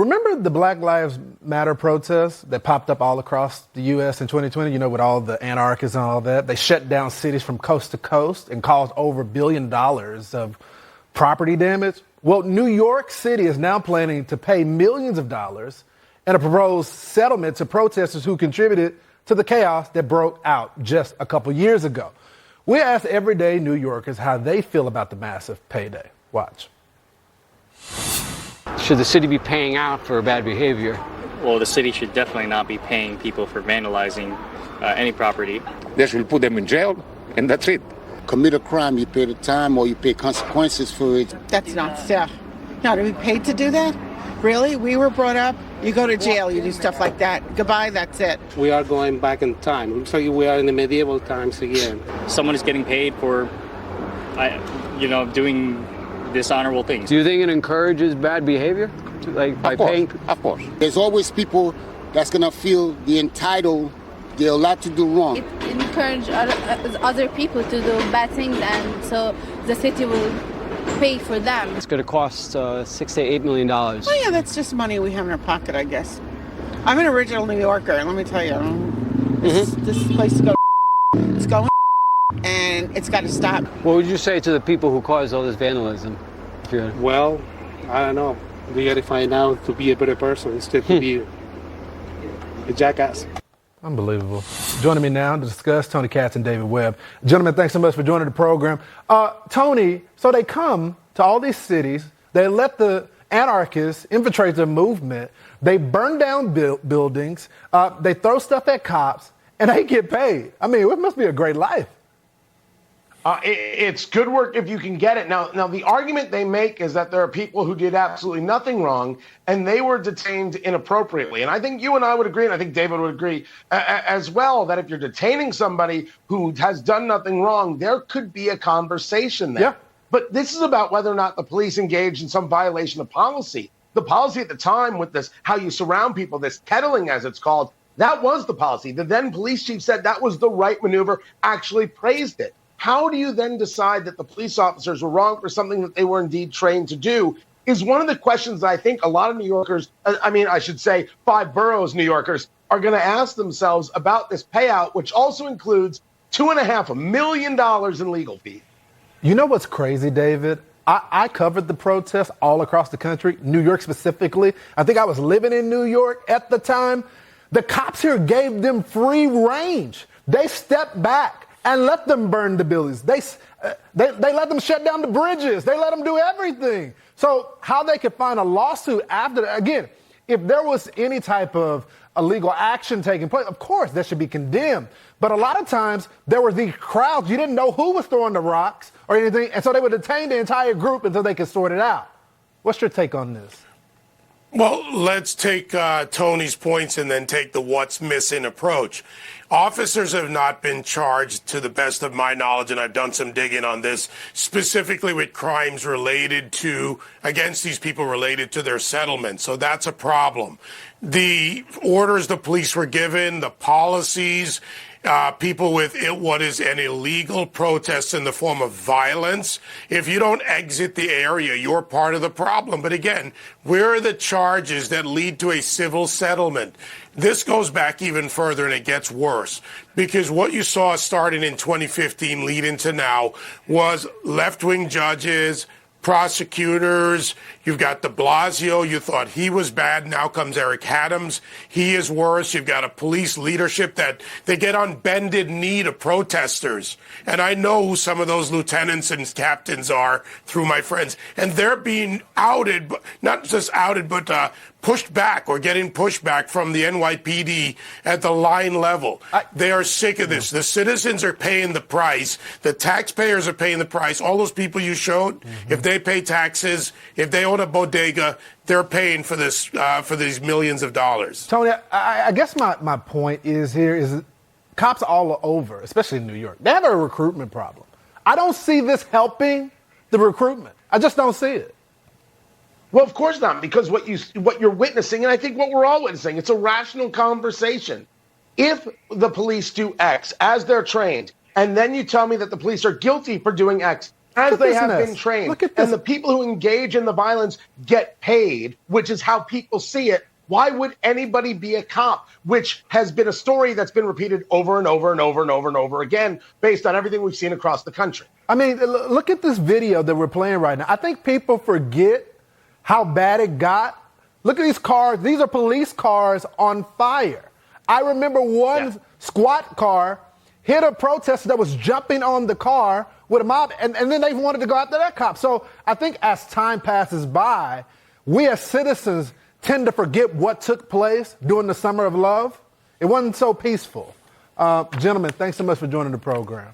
remember the Black Lives Matter protests that popped up all across the U.S. in 2020, with all the anarchists and all that? They shut down cities from coast to coast and caused over $1 billion of property damage. Well, New York City is now planning to pay millions of dollars in a proposed settlement to protesters who contributed to the chaos that broke out just a couple years ago. We asked everyday New Yorkers how they feel about the massive payday. Watch. Should the city be paying out for bad behavior? Well, the city should definitely not be paying people for vandalizing any property. They should put them in jail, and that's it. Commit a crime, you pay the time or you pay consequences for it. That's not fair. Now, to be paid to do that? Really? We were brought up, you go to jail, you do stuff like that. Goodbye, that's it. We are going back in time. Looks like we are in the medieval times again. Someone is getting paid for, doing dishonorable things. Do you think it encourages bad behavior? Of course. There's always people that's going to feel entitled. They're allowed to do wrong. It encourages other people to do bad things, and so the city will pay for them. It's going to cost $6 to $8 million. Oh, yeah, that's just money we have in our pocket, I guess. I'm an original New Yorker, and let me tell you, this place is going, it's going, and it's got to stop. What would you say to the people who caused all this vandalism? Well, I don't know. We got to find out to be a better person instead of be a jackass. Unbelievable. Joining me now to discuss, Tony Katz and David Webb. Gentlemen, thanks so much for joining the program. Tony, so they come to all these cities, they let the anarchists infiltrate the movement, they burn down buildings, they throw stuff at cops, and they get paid. I mean, it must be a great life. It's good work if you can get it. Now, the argument they make is that there are people who did absolutely nothing wrong, and they were detained inappropriately. And I think you and I would agree, and I think David would agree as well, that if you're detaining somebody who has done nothing wrong, there could be a conversation there. Yeah. But this is about whether or not the police engaged in some violation of policy. The policy at the time with this, how you surround people, this kettling as it's called, that was the policy. The then police chief said that was the right maneuver, actually praised it. How do you then decide that the police officers were wrong for something that they were indeed trained to do is one of the questions that I think a lot of New Yorkers, I should say 5 boroughs New Yorkers, are going to ask themselves about this payout, which also includes $2.5 million in legal fees. You know what's crazy, David? I covered the protests all across the country, New York specifically. I think I was living in New York at the time. The cops here gave them free range. They stepped back and let them burn the buildings. They let them shut down the bridges. They let them do everything. So how they could find a lawsuit after that, again, if there was any type of illegal action taking place, of course, that should be condemned. But a lot of times there were these crowds. You didn't know who was throwing the rocks or anything. And so they would detain the entire group until they could sort it out. What's your take on this? Well, let's take Tony's points and then take the what's missing approach. Officers have not been charged, to the best of my knowledge, and I've done some digging on this, specifically with crimes against these people related to their settlement. So that's a problem. The orders the police were given, the policies, people with what is an illegal protest in the form of violence. If you don't exit the area, you're part of the problem. But again, where are the charges that lead to a civil settlement? This goes back even further, and it gets worse, because what you saw starting in 2015 lead into now was left-wing judges, prosecutors. You've got de Blasio. You thought he was bad. Now comes Eric Adams. He is worse. You've got a police leadership that they get on bended knee to protesters. And I know who some of those lieutenants and captains are through my friends. And they're being outed, but not just outed, but pushed back or getting pushback from the NYPD at the line level. They are sick of this. The citizens are paying the price. The taxpayers are paying the price. All those people you showed, if they pay taxes, if they own a bodega, they're paying for this, for these millions of dollars. Tony, I guess my point is cops all over, especially in New York, they have a recruitment problem. I don't see this helping the recruitment. I just don't see it. Well, of course not, because what you're witnessing, and I think what we're all witnessing, it's a rational conversation. If the police do X as they're trained, and then you tell me that the police are guilty for doing X, as they have mess. been trained. Look at this. And the people who engage in the violence get paid, which is how people see it. Why would anybody be a cop? Which has been a story that's been repeated over and over and over and over and over again, based on everything we've seen across the country. I mean, look at this video that we're playing right now. I think people forget how bad it got. Look at these cars. These are police cars on fire. I remember one squad car hit a protester that was jumping on the car with a mob, and then they wanted to go after that cop. So I think as time passes by, we as citizens tend to forget what took place during the Summer of Love. It wasn't so peaceful. Gentlemen, thanks so much for joining the program.